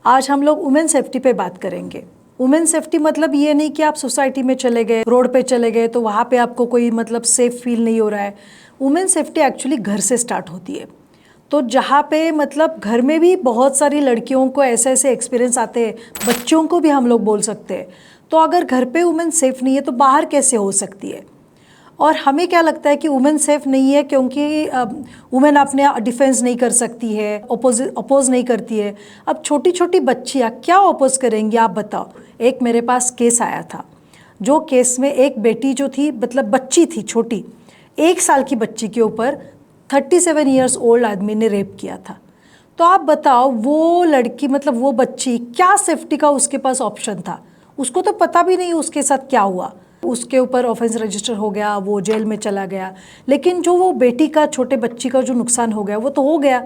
आज हम लोग वुमेन सेफ्टी पे बात करेंगे। वुमेन सेफ्टी मतलब ये नहीं कि आप सोसाइटी में चले गए, रोड पे चले गए तो वहाँ पे आपको कोई मतलब सेफ फील नहीं हो रहा है। वुमेन सेफ्टी एक्चुअली घर से स्टार्ट होती है। तो जहाँ पे मतलब घर में भी बहुत सारी लड़कियों को ऐसे ऐसे एक्सपीरियंस आते हैं, बच्चों को भी हम लोग बोल सकते हैं। तो अगर घर पे वुमेन सेफ नहीं है तो बाहर कैसे हो सकती है। और हमें क्या लगता है कि वुमेन सेफ नहीं है क्योंकि वुमेन अपने डिफेंस नहीं कर सकती है, अपोज नहीं करती है। अब छोटी छोटी बच्चियाँ क्या अपोज करेंगी आप बताओ। एक मेरे पास केस आया था, जो केस में एक बेटी जो थी मतलब बच्ची थी छोटी, 1 साल की बच्ची के ऊपर 37 ईयर्स ओल्ड आदमी ने रेप किया था। तो आप बताओ वो लड़की मतलब वो बच्ची क्या सेफ्टी का उसके पास ऑप्शन था। उसको तो पता भी नहीं उसके साथ क्या हुआ। उसके ऊपर ऑफेंस रजिस्टर हो गया, वो जेल में चला गया। लेकिन जो वो बेटी का, छोटे बच्ची का जो नुकसान हो गया वो तो हो गया।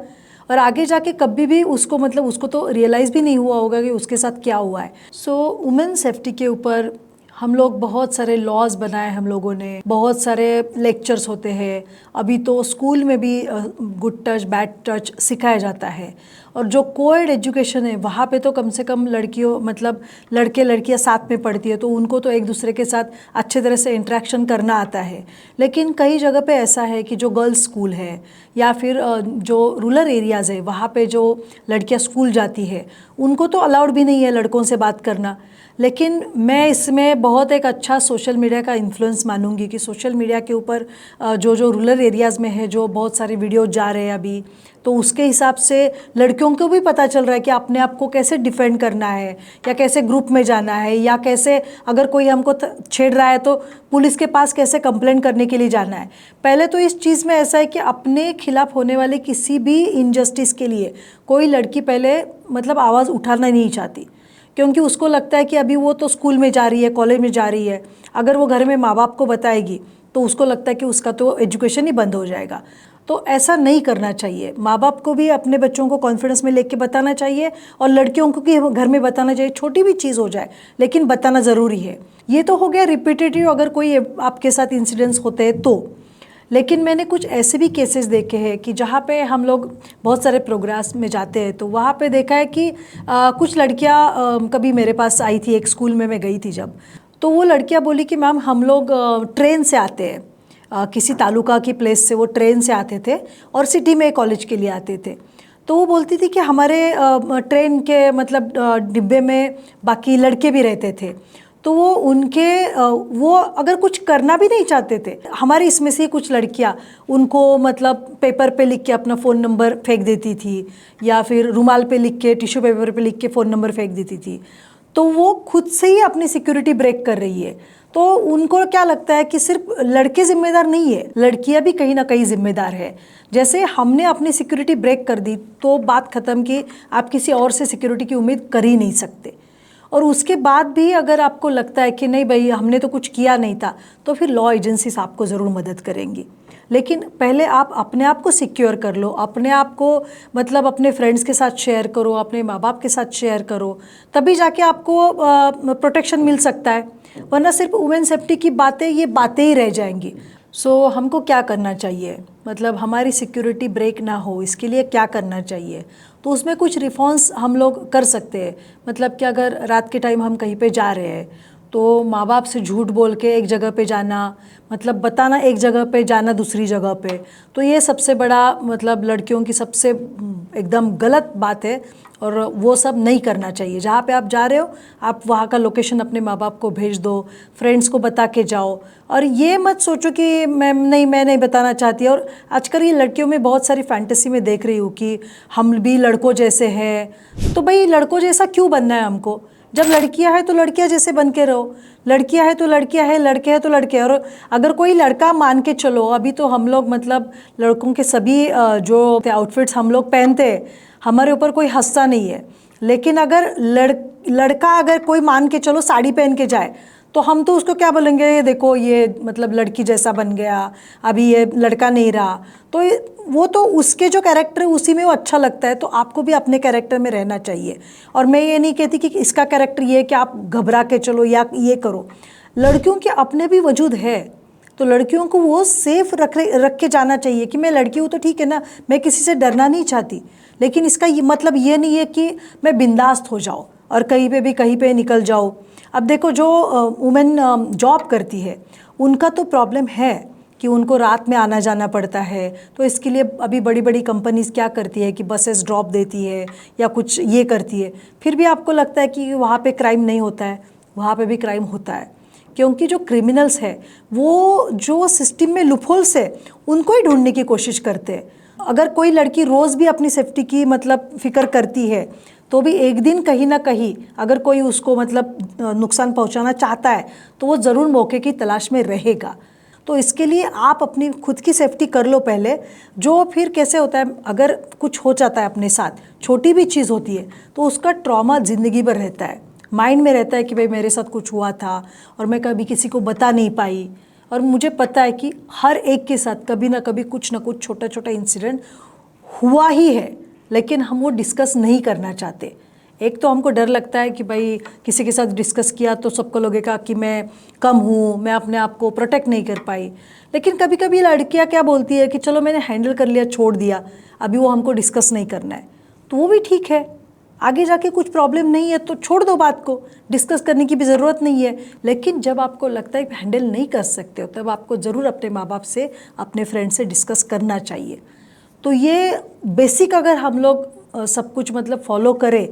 और आगे जाके कभी भी उसको मतलब उसको तो रियलाइज़ भी नहीं हुआ होगा कि उसके साथ क्या हुआ है। सो वुमेन सेफ्टी के ऊपर हम लोग बहुत सारे लॉज बनाए, हम लोगों ने बहुत सारे लेक्चर्स होते हैं। अभी तो स्कूल में भी गुड टच बैड टच सिखाया जाता है। और जो कोएड एजुकेशन है वहाँ पे तो कम से कम लड़कियों मतलब लड़के लड़कियाँ साथ में पढ़ती है, तो उनको तो एक दूसरे के साथ अच्छे तरह से इंटरेक्शन करना आता है। लेकिन कई जगह पे ऐसा है कि जो गर्ल्स स्कूल है या फिर जो रूरल एरियाज़ है वहाँ पे जो लड़कियाँ स्कूल जाती है उनको तो अलाउड भी नहीं है लड़कों से बात करना। लेकिन मैं इसमें बहुत एक अच्छा सोशल मीडिया का इन्फ्लुएंस मानूंगी कि सोशल मीडिया के ऊपर जो जो रूरल एरियाज़ में है जो बहुत सारे वीडियो जा रहे हैं अभी, तो उसके हिसाब से लड़कियों को भी पता चल रहा है कि अपने आप को कैसे डिफेंड करना है, या कैसे ग्रुप में जाना है, या कैसे अगर कोई हमको छेड़ रहा है तो पुलिस के पास कैसे कंप्लेंट करने के लिए जाना है। पहले तो इस चीज़ में ऐसा है कि अपने खिलाफ होने वाले किसी भी इनजस्टिस के लिए कोई लड़की पहले मतलब आवाज़ उठाना नहीं चाहती, क्योंकि उसको लगता है कि अभी वो तो स्कूल में जा रही है, कॉलेज में जा रही है, अगर वो घर में माँ बाप को बताएगी तो उसको लगता है कि उसका तो एजुकेशन ही बंद हो जाएगा। तो ऐसा नहीं करना चाहिए। माँ बाप को भी अपने बच्चों को कॉन्फिडेंस में लेके बताना चाहिए और लड़कियों को भी घर में बताना चाहिए, छोटी भी चीज़ हो जाए लेकिन बताना ज़रूरी है। ये तो हो गया रिपीटेटिव अगर कोई आपके साथ इंसिडेंट्स होते हैं तो। लेकिन मैंने कुछ ऐसे भी केसेस देखे हैं कि जहाँ पे हम लोग बहुत सारे प्रोग्राम्स में जाते हैं तो वहाँ पे देखा है कि कुछ लड़कियाँ कभी मेरे पास आई थी, एक स्कूल में मैं गई थी जब, तो वो लड़कियाँ बोली कि मैम हम लोग ट्रेन से आते हैं, किसी तालुका की प्लेस से वो ट्रेन से आते थे और सिटी में कॉलेज के लिए आते थे। तो वो बोलती थी कि हमारे ट्रेन के मतलब डिब्बे में बाकी लड़के भी रहते थे, तो वो उनके वो अगर कुछ करना भी नहीं चाहते थे, हमारी इसमें से कुछ लड़कियां उनको मतलब पेपर पे लिख के अपना फ़ोन नंबर फेंक देती थी, या फिर रुमाल पे लिख के, टिश्यू पेपर पे लिख के फ़ोन नंबर फेंक देती थी। तो वो खुद से ही अपनी सिक्योरिटी ब्रेक कर रही है। तो उनको क्या लगता है कि सिर्फ लड़के जिम्मेदार नहीं है, लड़कियां भी कहीं ना कहीं जिम्मेदार है। जैसे हमने अपनी सिक्योरिटी ब्रेक कर दी तो बात ख़त्म कि आप किसी और से सिक्योरिटी की उम्मीद कर ही नहीं सकते। और उसके बाद भी अगर आपको लगता है कि नहीं भाई हमने तो कुछ किया नहीं था, तो फिर लॉ एजेंसीज आपको ज़रूर मदद करेंगी। लेकिन पहले आप अपने आप को सिक्योर कर लो, अपने आप को मतलब अपने फ्रेंड्स के साथ शेयर करो, अपने माँ बाप के साथ शेयर करो, तभी जाके आपको प्रोटेक्शन मिल सकता है। वरना सिर्फ वुमेन सेफ्टी की बातें ये बातें ही रह जाएंगी। सो हमको क्या करना चाहिए, मतलब हमारी सिक्योरिटी ब्रेक ना हो इसके लिए क्या करना चाहिए। तो उसमें कुछ रिफॉर्म्स हम लोग कर सकते हैं। मतलब कि अगर रात के टाइम हम कहीं पे जा रहे हैं तो माँ बाप से झूठ बोल के एक जगह पे जाना, मतलब बताना एक जगह पे जाना दूसरी जगह पे, तो ये सबसे बड़ा मतलब लड़कियों की सबसे एकदम गलत बात है। और वो सब नहीं करना चाहिए। जहाँ पे आप जा रहे हो आप वहाँ का लोकेशन अपने माँ बाप को भेज दो, फ्रेंड्स को बता के जाओ। और ये मत सोचो कि मैं नहीं बताना चाहती। और आजकल ये लड़कियों में बहुत सारी फैंटेसी में देख रही हूँ कि हम भी लड़कों जैसे हैं। तो भाई लड़कों जैसा क्यों बनना है हमको? जब लड़कियां हैं तो लड़कियां जैसे बन के रहो, लड़कियां हैं तो लड़कियां हैं, लड़के हैं तो लड़के हैं। और अगर कोई लड़का मान के चलो, अभी तो हम लोग मतलब लड़कों के सभी जो आउटफिट्स हम लोग पहनते हैं हमारे ऊपर कोई हंसता नहीं है। लेकिन अगर लड़का अगर कोई मान के चलो साड़ी पहन के जाए तो हम तो उसको क्या बोलेंगे, ये देखो ये मतलब लड़की जैसा बन गया, अभी ये लड़का नहीं रहा। तो वो तो उसके जो कैरेक्टर है उसी में वो अच्छा लगता है। तो आपको भी अपने कैरेक्टर में रहना चाहिए। और मैं ये नहीं कहती कि इसका कैरेक्टर ये है कि आप घबरा के चलो या ये करो। लड़कियों के अपने भी वजूद है, तो तो लड़कियों को वो सेफ रख के जाना चाहिए कि मैं लड़की हूँ तो ठीक है ना, मैं किसी से डरना नहीं चाहती, लेकिन इसका ये मतलब ये नहीं है कि मैं बिंदास्त हो जाऊँ और कहीं पे भी कहीं पे निकल जाओ। अब देखो जो वुमेन जॉब करती है उनका तो प्रॉब्लम है कि उनको रात में आना जाना पड़ता है, तो इसके लिए अभी बड़ी बड़ी कंपनीज क्या करती है कि बसेस ड्रॉप देती है या कुछ ये करती है। फिर भी आपको लगता है कि वहाँ पे क्राइम नहीं होता है, वहाँ पे भी क्राइम होता है, क्योंकि जो क्रिमिनल्स है वो जो सिस्टम में लूपहोल्स है उनको ही ढूंढने की कोशिश करते हैं। अगर कोई लड़की रोज़ भी अपनी सेफ्टी की मतलब फ़िक्र करती है तो भी एक दिन कहीं ना कहीं अगर कोई उसको मतलब नुकसान पहुंचाना चाहता है तो वो ज़रूर मौके की तलाश में रहेगा। तो इसके लिए आप अपनी खुद की सेफ्टी कर लो पहले। जो फिर कैसे होता है, अगर कुछ हो जाता है अपने साथ, छोटी भी चीज़ होती है तो उसका ट्रॉमा ज़िंदगी भर रहता है, माइंड में रहता है कि भाई मेरे साथ कुछ हुआ था और मैं कभी किसी को बता नहीं पाई। और मुझे पता है कि हर एक के साथ कभी ना कभी कुछ ना कुछ छोटा छोटा इंसिडेंट हुआ ही है, लेकिन हम वो डिस्कस नहीं करना चाहते। एक तो हमको डर लगता है कि भाई किसी के साथ डिस्कस किया तो सबको लगेगा कि मैं कम हूँ, मैं अपने आप को प्रोटेक्ट नहीं कर पाई। लेकिन कभी कभी लड़कियाँ क्या बोलती है कि चलो मैंने हैंडल कर लिया, छोड़ दिया, अभी वो हमको डिस्कस नहीं करना है, तो वो भी ठीक है। आगे जाके कुछ प्रॉब्लम नहीं है तो छोड़ दो बात को, डिस्कस करने की भी ज़रूरत नहीं है। लेकिन जब आपको लगता है कि हैंडल नहीं कर सकते हो तब आपको ज़रूर अपने माँ बाप से, अपने फ्रेंड से डिस्कस करना चाहिए। तो ये बेसिक अगर हम लोग सब कुछ मतलब फॉलो करें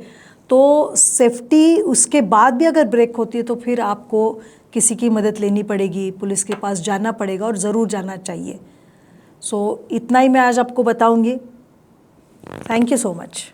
तो सेफ्टी, उसके बाद भी अगर ब्रेक होती है तो फिर आपको किसी की मदद लेनी पड़ेगी, पुलिस के पास जाना पड़ेगा और ज़रूर जाना चाहिए। सो इतना ही मैं आज आपको बताऊंगी। Thank you so much.